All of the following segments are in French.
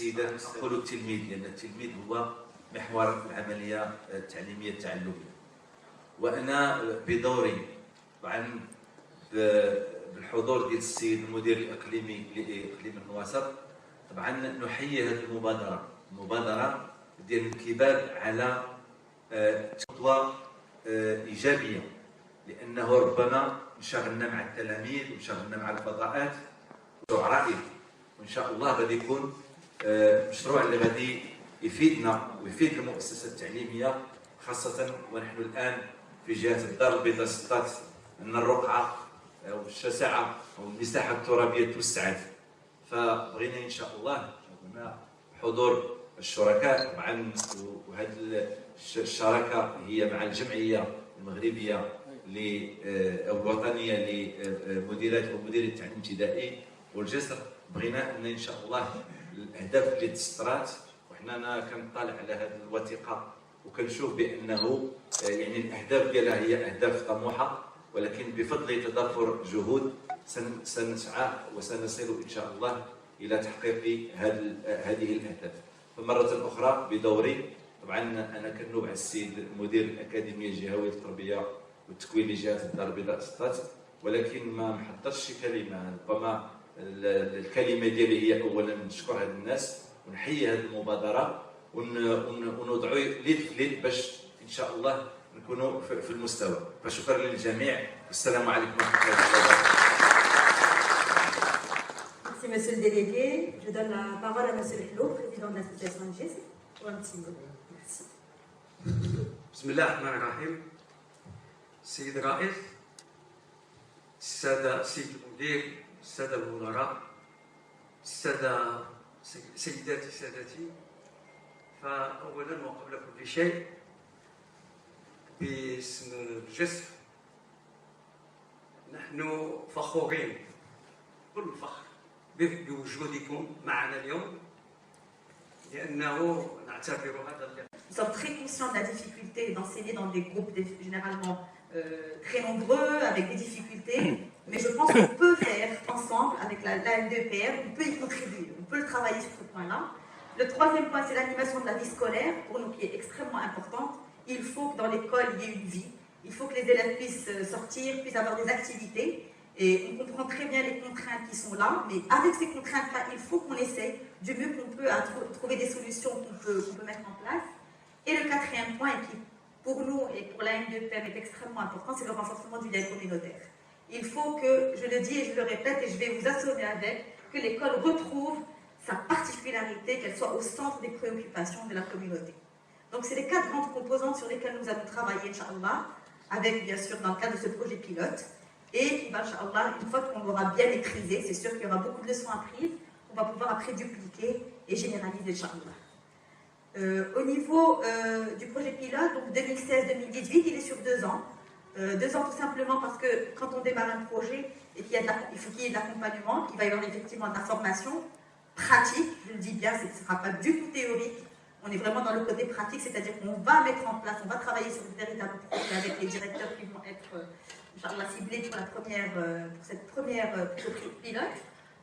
السيدات نقولوا التلميذ، لأن التلميذ هو محور العملية التعليمية التعلمية. وأنا بدوري طبعا بالحضور ديال السيد المدير الإقليمي لإقليم النواصر، طبعا نحيي هذه المبادرة ديال الانكباب على خطوة إيجابية، لأنه ربما انشغلنا مع التلاميذ وانشغلنا مع الفضاءات مشروع رائع، وإن شاء الله غادي يكون مشروع اللي غادي يفيدنا ويفيد المؤسسة التعليمية، خاصة ونحن الآن في جهة الدار البيضاء 16 أن الرقعة والشسعة والمساحة الترابية توسعت، فبغينا إن شاء الله هنا حضور الشركاء طبعا، وهذه الشراكة هي مع الجمعية المغربية أو الوطنية لمديرات ومديري التعليم الابتدائي والجسر. بغينا أن شاء الله الأهداف اللي تسطرات، وحنا أنا كنطالع على هذه الوثيقة وكنشوف بأنه يعني الأهداف ديالها هي أهداف طموحة، ولكن بفضل تضافر جهود سنسعى وسنصل إن شاء الله إلى تحقيق هذه الأهداف. فمرة أخرى بدوري طبعا أنا كنوب على السيد مدير الأكاديمية الجهوية للتربية والتكوين لجهة الدار البيضاء 16، ولكن ما محضرش شي كلمة. ربما الكلمة ديالي هي أولا نشكر هاد الناس ونحيي هذه المبادرة وندعو ليد باش إن شاء الله نكونوا في المستوى. فشكرا للجميع والسلام عليكم ورحمة الله وبركاته. Merci Monsieur le Délégué. Je donne la parole à Monsieur le Hello, président de l'association GIS, pour un petit mot. Merci. بسم الله الرحمن الرحيم. السيد الرئيس، السادة السيد المدير، السادة الوزراء، سيداتي سادتي، فأولا وقبل كل شيء باسم الجسر نحن فخورين كل الفخر بوجودكم معنا اليوم، لأنه نعتبر هذا اللقاء. Nous sommes très conscients de la difficulté d'enseigner dans des groupes généralement très nombreux, avec des difficultés, mais je pense qu'on peut faire ensemble, avec la N2PR, on peut y contribuer, on peut le travailler sur ce point-là. Le troisième point, c'est l'animation de la vie scolaire, pour nous qui est extrêmement importante. Il faut que dans l'école, il y ait une vie, il faut que les élèves puissent sortir, puissent avoir des activités, et on comprend très bien les contraintes qui sont là, mais avec ces contraintes-là, il faut qu'on essaie du mieux qu'on peut à trouver des solutions qu'on peut mettre en place. Et le quatrième point, et qui pour nous et pour la N2PM est extrêmement important, c'est le renforcement du lien communautaire. Il faut que, je le dis et je le répète, et je vais vous assommer avec, que l'école retrouve sa particularité, qu'elle soit au centre des préoccupations de la communauté. Donc c'est les 4 grandes composantes sur lesquelles nous allons travailler, Inch'Allah, avec bien sûr dans le cadre de ce projet pilote, et qui va, Inch'Allah, une fois qu'on l'aura bien maîtrisé, c'est sûr qu'il y aura beaucoup de leçons apprises, on va pouvoir après dupliquer et généraliser, Inch'Allah. Au niveau du projet pilote, donc 2016-2018, il est sur 2 ans. 2 ans tout simplement parce que quand on démarre un projet, et qu'il faut qu'il y ait de l'accompagnement, il va y avoir effectivement de la formation pratique, je le dis bien, ce ne sera pas du tout théorique, on est vraiment dans le côté pratique, c'est-à-dire qu'on va mettre en place, on va travailler sur de véritables projets avec les directeurs qui vont être ciblés pour cette première pilote.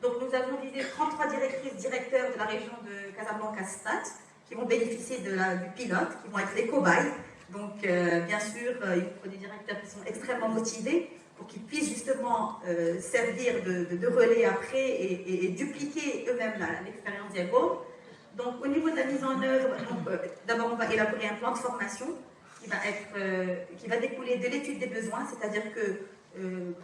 Donc nous avons visé 33 directrices, directeurs de la région de Casablanca-Stade, qui vont bénéficier du pilote, qui vont être les cobayes. Donc, bien sûr, il faut des directeurs qui sont extrêmement motivés pour qu'ils puissent justement servir de relais après et dupliquer eux-mêmes l'expérience d'Iago. Donc, au niveau de la mise en œuvre, d'abord, on va élaborer un plan de formation qui va découler de l'étude des besoins, c'est-à-dire que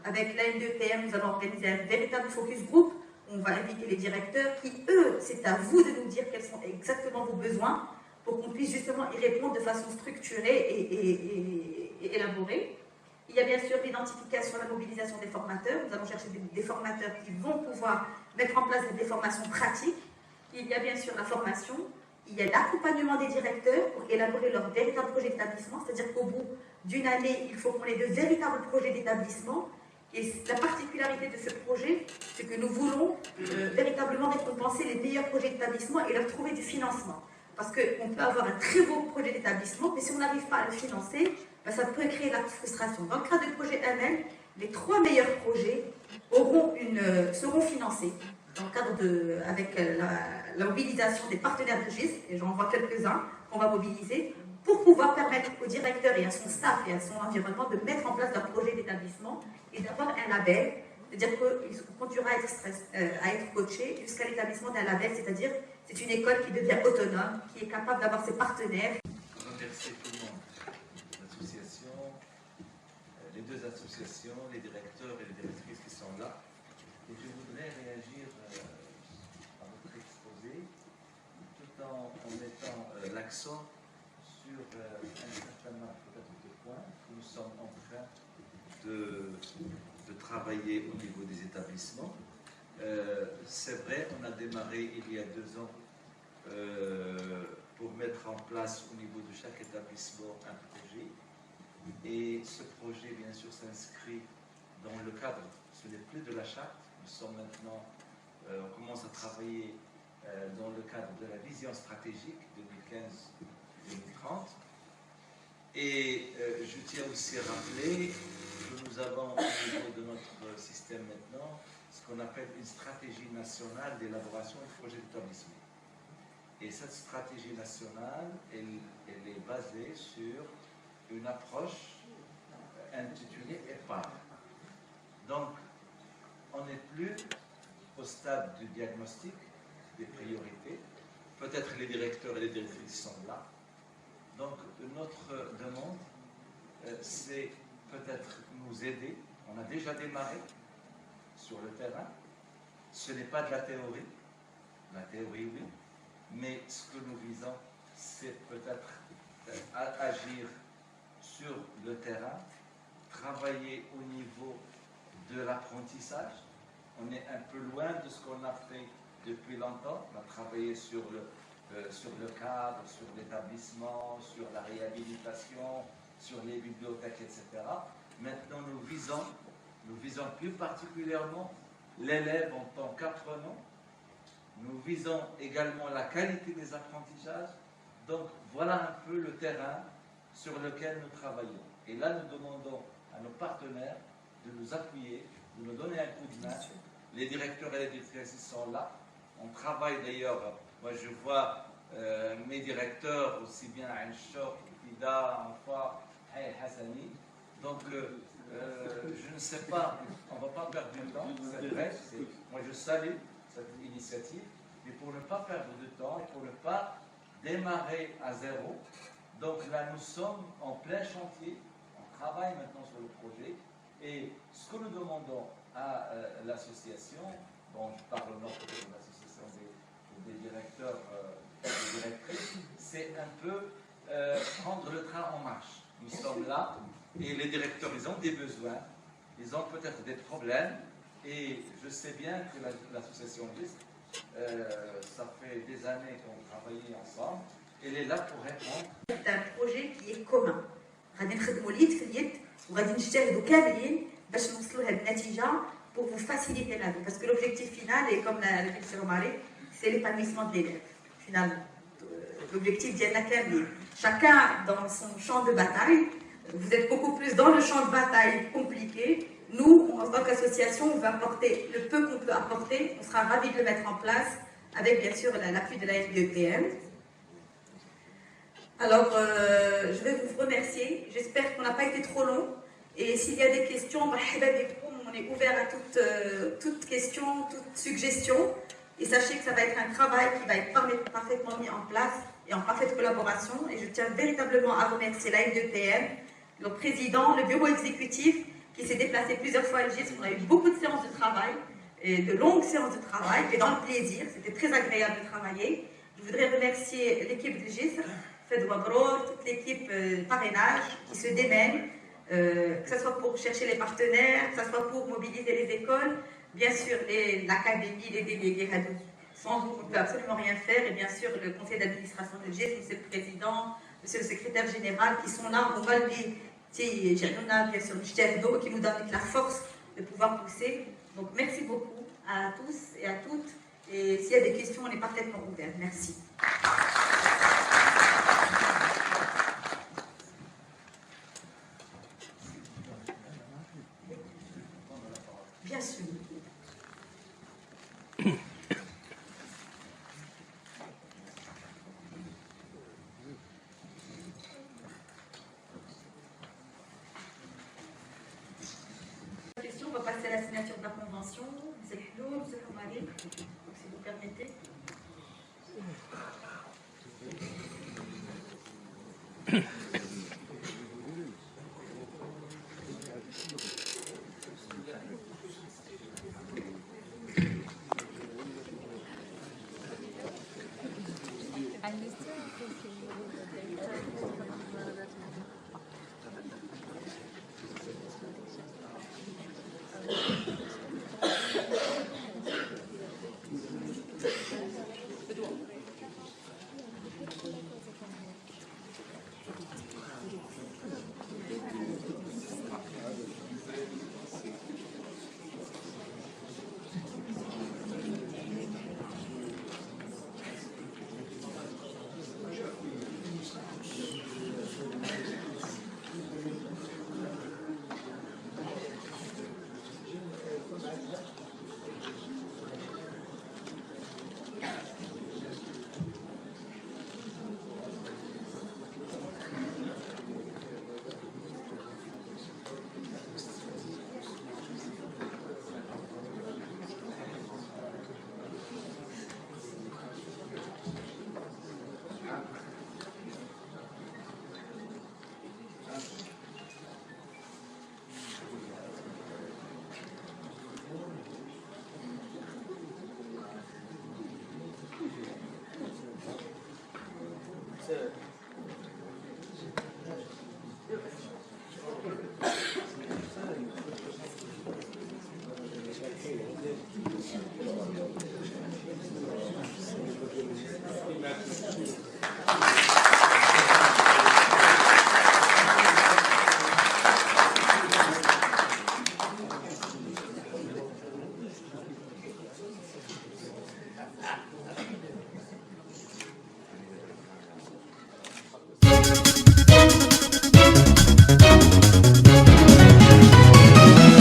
avec la N2PM, nous allons organiser un véritable focus group. On va inviter les directeurs qui, eux, c'est à vous de nous dire quels sont exactement vos besoins pour qu'on puisse justement y répondre de façon structurée et élaborée. Il y a bien sûr l'identification et la mobilisation des formateurs. Nous allons chercher des formateurs qui vont pouvoir mettre en place des formations pratiques. Il y a bien sûr la formation. Il y a l'accompagnement des directeurs pour élaborer leur véritable projet d'établissement. C'est-à-dire qu'au bout d'une année, il faut qu'on ait de véritables projets d'établissement. Et la particularité de ce projet, c'est que nous voulons véritablement récompenser les meilleurs projets d'établissement et leur trouver du financement. Parce qu'on peut avoir un très beau projet d'établissement, mais si on n'arrive pas à le financer, ben ça peut créer la frustration. Dans le cadre du projet ML, les 3 meilleurs projets seront financés. dans le cadre avec la mobilisation des partenaires de GIS, et j'en vois quelques-uns qu'on va mobiliser, pour pouvoir permettre au directeur et à son staff et à son environnement de mettre en place leur projet d'établissement et d'avoir un label, c'est-à-dire qu'ils continueront à être coachés jusqu'à l'établissement d'un label, c'est-à-dire c'est une école qui devient autonome, qui est capable d'avoir ses partenaires. Remercier tout le monde, l'association, les deux associations, les directeurs et les directrices qui sont là. Et je voudrais réagir à votre exposé tout en mettant l'accent sur un certain nombre de points que nous sommes en train de travailler au niveau des établissements. C'est vrai, on a démarré il y a 2 ans pour mettre en place au niveau de chaque établissement un projet. Et ce projet, bien sûr, s'inscrit dans le cadre, ce n'est plus de la charte, nous sommes maintenant, on commence à travailler dans le cadre de la vision stratégique 2015-2030. Et je tiens aussi à rappeler que nous avons au niveau de notre système maintenant ce qu'on appelle une stratégie nationale d'élaboration de projets d'établissement. Et cette stratégie nationale, elle est basée sur une approche intitulée EPAR. Donc, on n'est plus au stade du diagnostic des priorités. Peut-être les directeurs et les directrices sont là. Donc, notre demande, c'est peut-être nous aider. On a déjà démarré sur le terrain. Ce n'est pas de la théorie. La théorie, oui. Mais ce que nous visons, c'est peut-être agir sur le terrain, travailler au niveau de l'apprentissage. On est un peu loin de ce qu'on a fait depuis longtemps. On a travaillé sur le cadre, sur l'établissement, sur la réhabilitation, sur les bibliothèques, etc. Maintenant, nous visons plus particulièrement l'élève en tant qu'apprenant. Nous visons également la qualité des apprentissages. Donc, voilà un peu le terrain sur lequel nous travaillons. Et là, nous demandons à nos partenaires de nous appuyer, de nous donner un coup de main. Les directeurs et les directrices sont là. On travaille d'ailleurs, moi je vois mes directeurs, aussi bien Ain Chouk, Ida, Anfa, Hay Hassani. Donc, je ne sais pas, on ne va pas perdre du temps, c'est vrai. Moi je salue cette initiative, mais pour ne pas perdre de temps et pour ne pas démarrer à zéro. Donc là, nous sommes en plein chantier, on travaille maintenant sur le projet, et ce que nous demandons à l'association, dont je parle au nom de l'association des directeurs et des directrices, c'est un peu prendre le train en marche. Nous sommes là, et les directeurs, ils ont des besoins, ils ont peut-être des problèmes, et je sais bien que l'association GIS, ça fait des années qu'on travaille ensemble, elle est là pour répondre. C'est un projet qui est commun. غادي نخدموا اليد في اليد وغادي نجتهدوا كاملين باش نوصلوا لهذه النتيجه pour vous faciliter la vie. Parce que l'objectif final, et comme l'a dit M. Romare, c'est l'épanouissement de l'élève, finalement. L'objectif d'Yanna Kamil. Chacun dans son champ de bataille. Vous êtes beaucoup plus dans le champ de bataille compliqué. Nous, en tant qu'association, on va apporter le peu qu'on peut apporter. On sera ravis de le mettre en place avec, bien sûr, l'appui de la FDEPM. Alors, je vais vous remercier. J'espère qu'on n'a pas été trop long. Et s'il y a des questions, on est ouvert à toute question, toute suggestion. Et sachez que ça va être un travail qui va être parfaitement mis en place et en parfaite collaboration. Et je tiens véritablement à remercier la FDEPM, le président, le bureau exécutif qui s'est déplacé plusieurs fois à l'IGIS. On a eu beaucoup de séances de travail, et de longues séances de travail, et dans le plaisir. C'était très agréable de travailler. Je voudrais remercier l'équipe de l'IGIS, Fedwa Bror, toute l'équipe parrainage qui se démène, que ce soit pour chercher les partenaires, que ce soit pour mobiliser les écoles, bien sûr l'académie, les délégués. Sans vous, on ne peut absolument rien faire. Et bien sûr, le conseil d'administration de l'IGIS, monsieur le président, monsieur le secrétaire général, qui sont là, on va le dire, bien sûr, qui nous donne la force de pouvoir pousser. Donc, merci beaucoup à tous et à toutes. Et s'il y a des questions, on est parfaitement ouvert. Merci. Bien sûr. parler, donc si vous permettez.